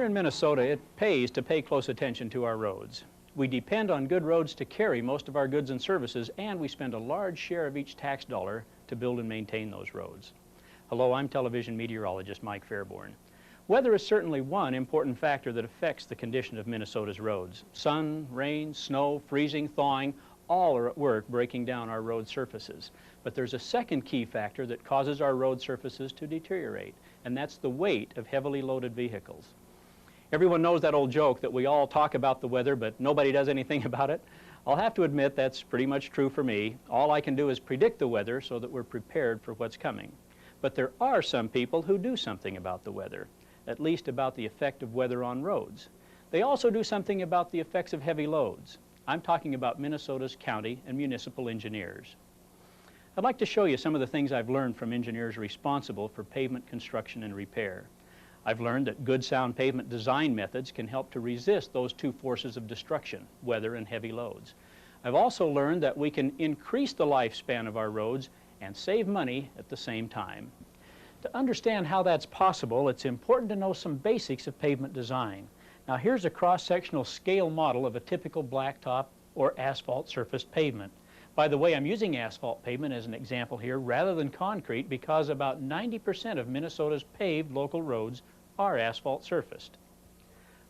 Here in Minnesota, it pays to pay close attention to our roads. We depend on good roads to carry most of our goods and services, and we spend a large share of each tax dollar to build and maintain those roads. Hello, I'm television meteorologist Mike Fairborn. Weather is certainly one important factor that affects the condition of Minnesota's roads. Sun, rain, snow, freezing, thawing, all are at work breaking down our road surfaces. But there's a second key factor that causes our road surfaces to deteriorate, and that's the weight of heavily loaded vehicles. Everyone knows that old joke that we all talk about the weather, but nobody does anything about it. I'll have to admit that's pretty much true for me. All I can do is predict the weather so that we're prepared for what's coming. But there are some people who do something about the weather, at least about the effect of weather on roads. They also do something about the effects of heavy loads. I'm talking about Minnesota's county and municipal engineers. I'd like to show you some of the things I've learned from engineers responsible for pavement construction and repair. I've learned that good sound pavement design methods can help to resist those two forces of destruction, weather and heavy loads. I've also learned that we can increase the lifespan of our roads and save money at the same time. To understand how that's possible, it's important to know some basics of pavement design. Now here's a cross-sectional scale model of a typical blacktop or asphalt surfaced pavement. By the way, I'm using asphalt pavement as an example here rather than concrete because about 90% of Minnesota's paved local roads are asphalt surfaced.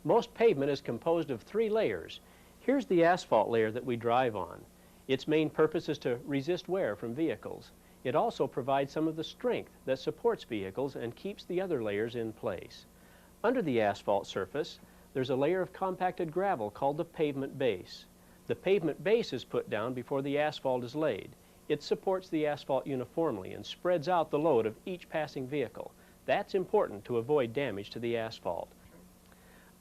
Most pavement is composed of 3 layers. Here's the asphalt layer that we drive on. Its main purpose is to resist wear from vehicles. It also provides some of the strength that supports vehicles and keeps the other layers in place. Under the asphalt surface, there's a layer of compacted gravel called the pavement base. The pavement base is put down before the asphalt is laid. It supports the asphalt uniformly and spreads out the load of each passing vehicle. That's important to avoid damage to the asphalt.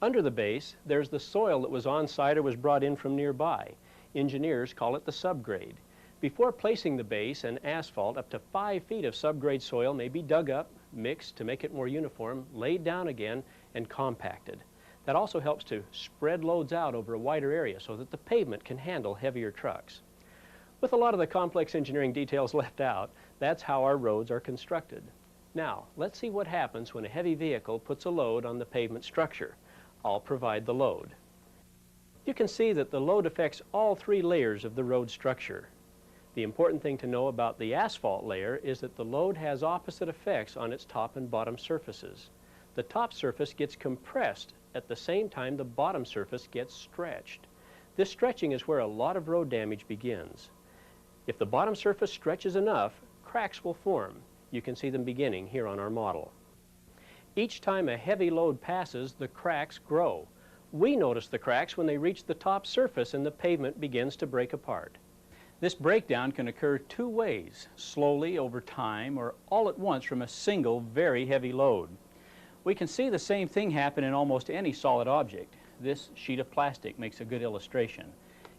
Under the base, there's the soil that was on site or was brought in from nearby. Engineers call it the subgrade. Before placing the base and asphalt, up to 5 feet of subgrade soil may be dug up, mixed to make it more uniform, laid down again, and compacted. That also helps to spread loads out over a wider area so that the pavement can handle heavier trucks. With a lot of the complex engineering details left out, that's how our roads are constructed. Now, let's see what happens when a heavy vehicle puts a load on the pavement structure. I'll provide the load. You can see that the load affects all 3 layers of the road structure. The important thing to know about the asphalt layer is that the load has opposite effects on its top and bottom surfaces. The top surface gets compressed at the same time the bottom surface gets stretched. This stretching is where a lot of road damage begins. If the bottom surface stretches enough, cracks will form. You can see them beginning here on our model. Each time a heavy load passes, the cracks grow. We notice the cracks when they reach the top surface and the pavement begins to break apart. This breakdown can occur 2 ways, slowly over time or all at once from a single very heavy load. We can see the same thing happen in almost any solid object. This sheet of plastic makes a good illustration.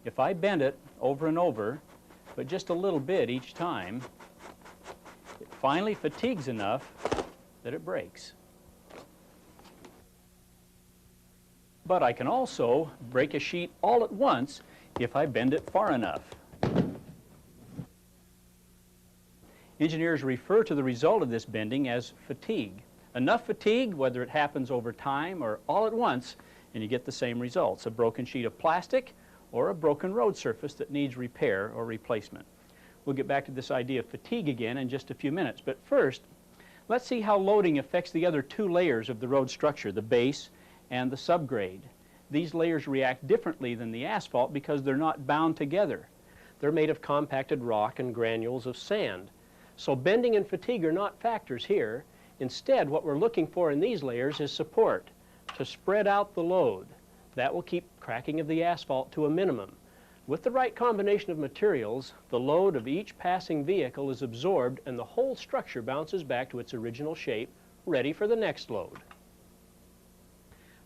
If I bend it over and over, but just a little bit each time, it finally fatigues enough that it breaks. But I can also break a sheet all at once if I bend it far enough. Engineers refer to the result of this bending as fatigue. Enough fatigue, whether it happens over time or all at once, and you get the same results, a broken sheet of plastic or a broken road surface that needs repair or replacement. We'll get back to this idea of fatigue again in just a few minutes, but first, let's see how loading affects the other 2 layers of the road structure, the base and the subgrade. These layers react differently than the asphalt because they're not bound together. They're made of compacted rock and granules of sand. So bending and fatigue are not factors here. Instead, what we're looking for in these layers is support, to spread out the load. That will keep cracking of the asphalt to a minimum. With the right combination of materials, the load of each passing vehicle is absorbed and the whole structure bounces back to its original shape, ready for the next load.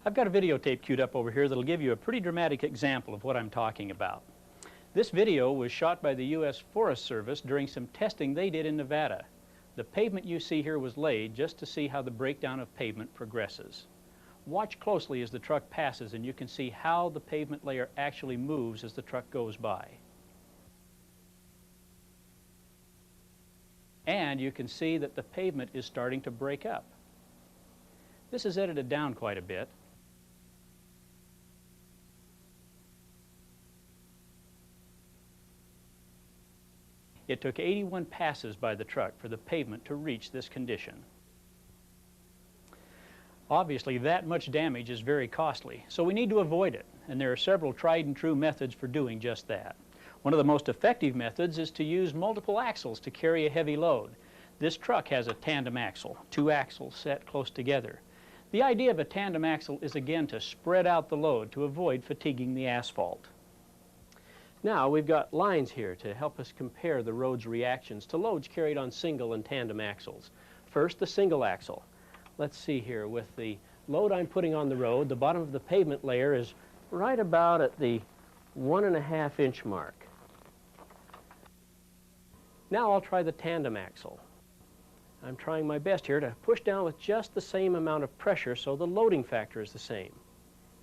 I've got a videotape queued up over here that'll give you a pretty dramatic example of what I'm talking about. This video was shot by the U.S. Forest Service during some testing they did in Nevada. The pavement you see here was laid just to see how the breakdown of pavement progresses. Watch closely as the truck passes and you can see how the pavement layer actually moves as the truck goes by. And you can see that the pavement is starting to break up. This is edited down quite a bit. It took 81 passes by the truck for the pavement to reach this condition. Obviously, that much damage is very costly, so we need to avoid it, and there are several tried and true methods for doing just that. One of the most effective methods is to use multiple axles to carry a heavy load. This truck has a tandem axle, 2 axles set close together. The idea of a tandem axle is again to spread out the load to avoid fatiguing the asphalt. Now we've got lines here to help us compare the road's reactions to loads carried on single and tandem axles. First, the single axle. Let's see here, with the load I'm putting on the road, the bottom of the pavement layer is right about at the 1.5 inch mark. Now I'll try the tandem axle. I'm trying my best here to push down with just the same amount of pressure so the loading factor is the same.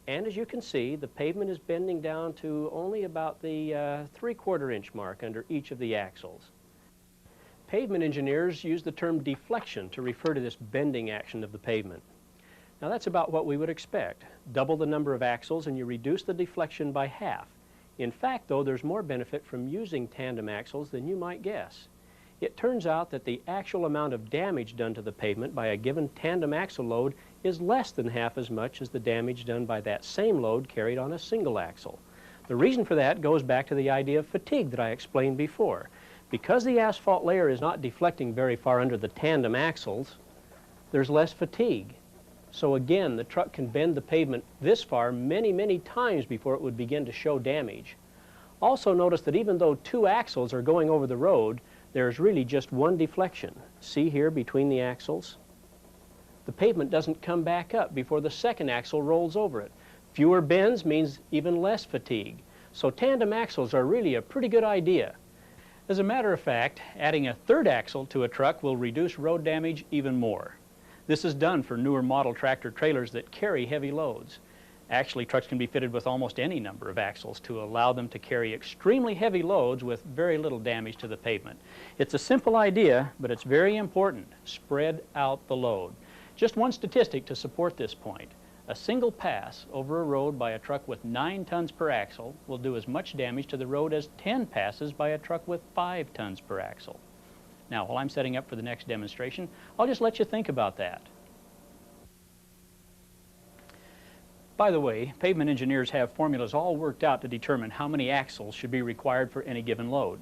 And as you can see, the pavement is bending down to only about the 3/4 inch mark under each of the axles. Pavement engineers use the term deflection to refer to this bending action of the pavement. Now that's about what we would expect. Double the number of axles and you reduce the deflection by half. In fact, though, there's more benefit from using tandem axles than you might guess. It turns out that the actual amount of damage done to the pavement by a given tandem axle load is less than half as much as the damage done by that same load carried on a single axle. The reason for that goes back to the idea of fatigue that I explained before. Because the asphalt layer is not deflecting very far under the tandem axles, there's less fatigue. So again, the truck can bend the pavement this far many, many times before it would begin to show damage. Also notice that even though 2 axles are going over the road, there's really just one deflection. See here between the axles? The pavement doesn't come back up before the second axle rolls over it. Fewer bends means even less fatigue. So tandem axles are really a pretty good idea. As a matter of fact, adding a 3rd axle to a truck will reduce road damage even more. This is done for newer model tractor trailers that carry heavy loads. Actually, trucks can be fitted with almost any number of axles to allow them to carry extremely heavy loads with very little damage to the pavement. It's a simple idea, but it's very important. Spread out the load. Just one statistic to support this point. A single pass over a road by a truck with 9 tons per axle will do as much damage to the road as 10 passes by a truck with 5 tons per axle. Now, while I'm setting up for the next demonstration, I'll just let you think about that. By the way, pavement engineers have formulas all worked out to determine how many axles should be required for any given load.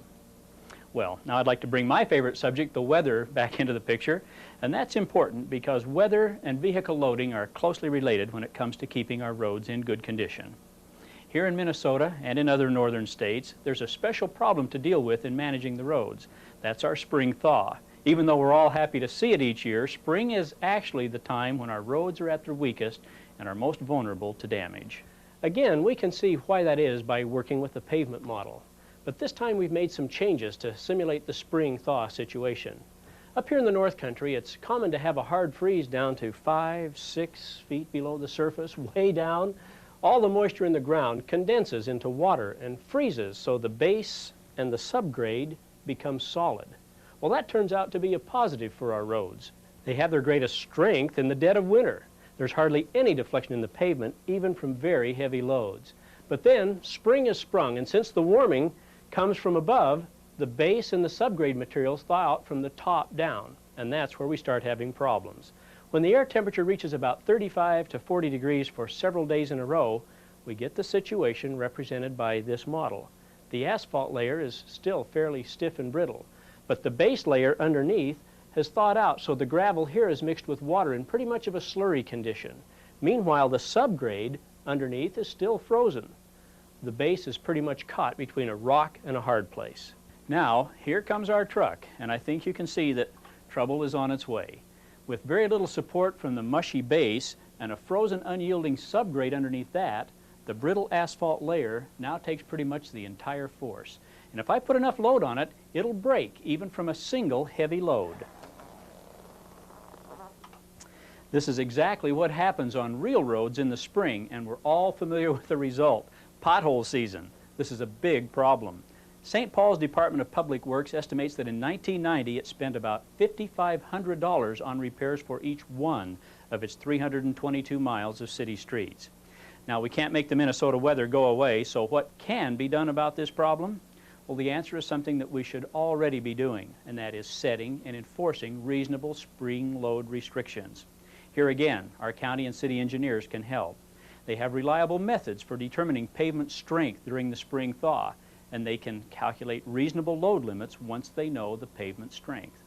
Well, now I'd like to bring my favorite subject, the weather, back into the picture, and that's important because weather and vehicle loading are closely related when it comes to keeping our roads in good condition. Here in Minnesota and in other northern states, there's a special problem to deal with in managing the roads. That's our spring thaw. Even though we're all happy to see it each year, spring is actually the time when our roads are at their weakest and are most vulnerable to damage. Again, we can see why that is by working with the pavement model. But this time we've made some changes to simulate the spring thaw situation. Up here in the North Country, it's common to have a hard freeze down to 5, 6 feet below the surface, way down. All the moisture in the ground condenses into water and freezes, so the base and the subgrade become solid. Well, that turns out to be a positive for our roads. They have their greatest strength in the dead of winter. There's hardly any deflection in the pavement, even from very heavy loads. But then, spring is sprung, and since the warming comes from above, the base and the subgrade materials thaw out from the top down, and that's where we start having problems. When the air temperature reaches about 35 to 40 degrees for several days in a row, we get the situation represented by this model. The asphalt layer is still fairly stiff and brittle, but the base layer underneath has thawed out, so the gravel here is mixed with water in pretty much of a slurry condition. Meanwhile, the subgrade underneath is still frozen. The base is pretty much caught between a rock and a hard place. Now, here comes our truck, and I think you can see that trouble is on its way. With very little support from the mushy base and a frozen, unyielding subgrade underneath that, the brittle asphalt layer now takes pretty much the entire force. And if I put enough load on it, it'll break even from a single heavy load. This is exactly what happens on real roads in the spring, and we're all familiar with the result. Pothole season. This is a big problem. St. Paul's Department of Public Works estimates that in 1990 it spent about $5,500 on repairs for each one of its 322 miles of city streets. Now, we can't make the Minnesota weather go away, so what can be done about this problem? Well, the answer is something that we should already be doing, and that is setting and enforcing reasonable spring load restrictions. Here again, our county and city engineers can help. They have reliable methods for determining pavement strength during the spring thaw, and they can calculate reasonable load limits once they know the pavement strength.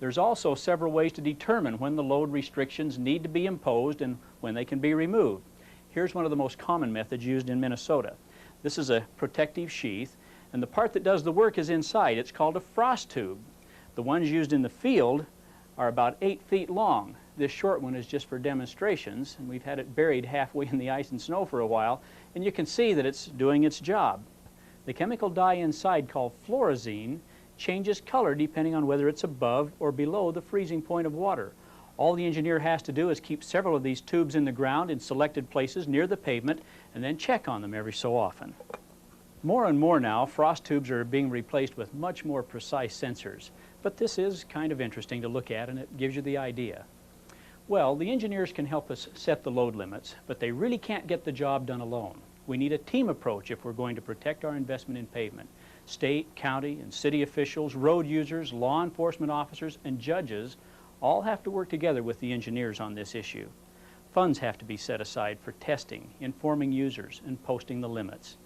There's also several ways to determine when the load restrictions need to be imposed and when they can be removed. Here's one of the most common methods used in Minnesota. This is a protective sheath, and the part that does the work is inside. It's called a frost tube. The ones used in the field are about 8 feet long. This short one is just for demonstrations, and we've had it buried halfway in the ice and snow for a while, and you can see that it's doing its job. The chemical dye inside, called fluorescein, changes color depending on whether it's above or below the freezing point of water. All the engineer has to do is keep several of these tubes in the ground in selected places near the pavement and then check on them every so often. More and more now, frost tubes are being replaced with much more precise sensors, but this is kind of interesting to look at, and it gives you the idea. Well, the engineers can help us set the load limits, but they really can't get the job done alone. We need a team approach if we're going to protect our investment in pavement. State, county, and city officials, road users, law enforcement officers, and judges all have to work together with the engineers on this issue. Funds have to be set aside for testing, informing users, and posting the limits.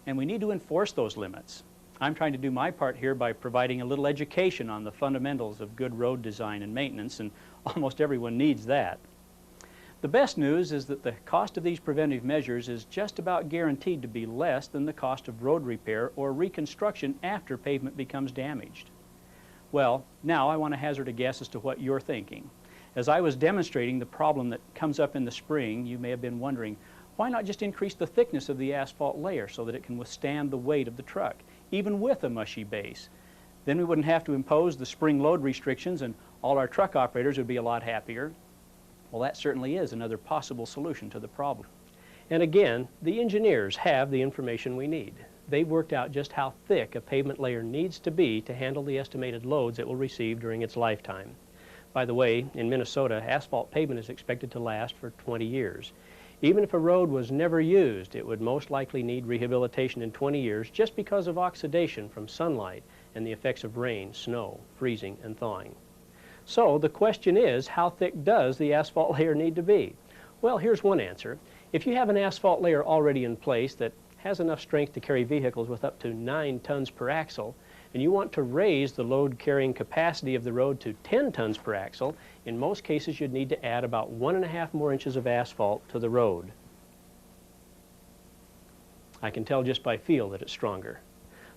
And we need to enforce those limits. I'm trying to do my part here by providing a little education on the fundamentals of good road design and maintenance, and almost everyone needs that. The best news is that the cost of these preventive measures is just about guaranteed to be less than the cost of road repair or reconstruction after pavement becomes damaged. Well, now I want to hazard a guess as to what you're thinking. As I was demonstrating the problem that comes up in the spring, you may have been wondering, why not just increase the thickness of the asphalt layer so that it can withstand the weight of the truck, even with a mushy base? Then we wouldn't have to impose the spring load restrictions and all our truck operators would be a lot happier. Well, that certainly is another possible solution to the problem. And again, the engineers have the information we need. They've worked out just how thick a pavement layer needs to be to handle the estimated loads it will receive during its lifetime. By the way, in Minnesota, asphalt pavement is expected to last for 20 years. Even if a road was never used, it would most likely need rehabilitation in 20 years just because of oxidation from sunlight and the effects of rain, snow, freezing, and thawing. So the question is, how thick does the asphalt layer need to be? Well, here's one answer. If you have an asphalt layer already in place that has enough strength to carry vehicles with up to 9 tons per axle, and you want to raise the load carrying capacity of the road to 10 tons per axle, in most cases you'd need to add about 1.5 more inches of asphalt to the road. I can tell just by feel that it's stronger.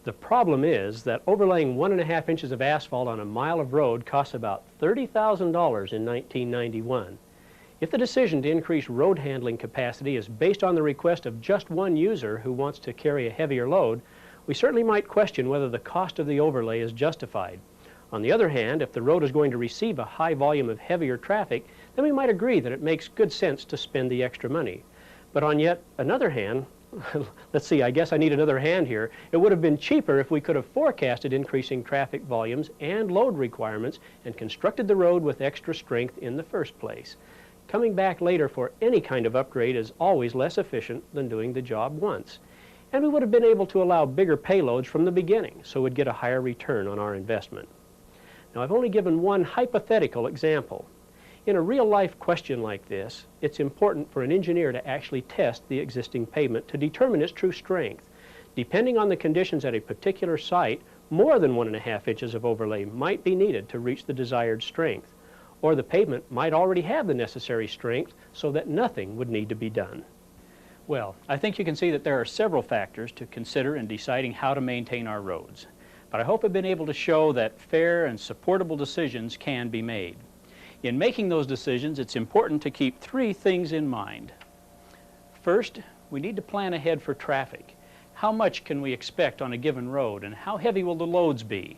The problem is that overlaying 1.5 inches of asphalt on a mile of road costs about $30,000 in 1991. If the decision to increase road handling capacity is based on the request of just one user who wants to carry a heavier load, we certainly might question whether the cost of the overlay is justified. On the other hand, if the road is going to receive a high volume of heavier traffic, then we might agree that it makes good sense to spend the extra money. But on yet another hand, let's see, I guess I need another hand here. It would have been cheaper if we could have forecasted increasing traffic volumes and load requirements and constructed the road with extra strength in the first place. Coming back later for any kind of upgrade is always less efficient than doing the job once. And we would have been able to allow bigger payloads from the beginning, so we'd get a higher return on our investment. Now, I've only given one hypothetical example. In a real-life question like this, it's important for an engineer to actually test the existing pavement to determine its true strength. Depending on the conditions at a particular site, more than 1.5 inches of overlay might be needed to reach the desired strength, or the pavement might already have the necessary strength so that nothing would need to be done. Well, I think you can see that there are several factors to consider in deciding how to maintain our roads. But I hope I've been able to show that fair and supportable decisions can be made. In making those decisions, it's important to keep 3 things in mind. First, we need to plan ahead for traffic. How much can we expect on a given road, and how heavy will the loads be?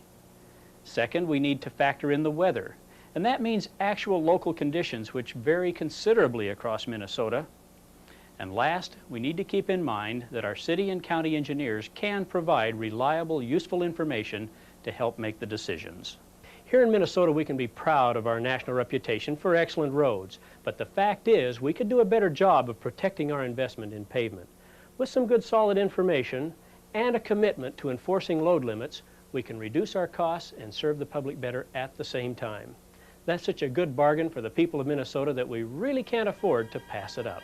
Second, we need to factor in the weather, and that means actual local conditions which vary considerably across Minnesota. And last, we need to keep in mind that our city and county engineers can provide reliable, useful information to help make the decisions. Here in Minnesota, we can be proud of our national reputation for excellent roads, but the fact is we could do a better job of protecting our investment in pavement. With some good solid information and a commitment to enforcing load limits, we can reduce our costs and serve the public better at the same time. That's such a good bargain for the people of Minnesota that we really can't afford to pass it up.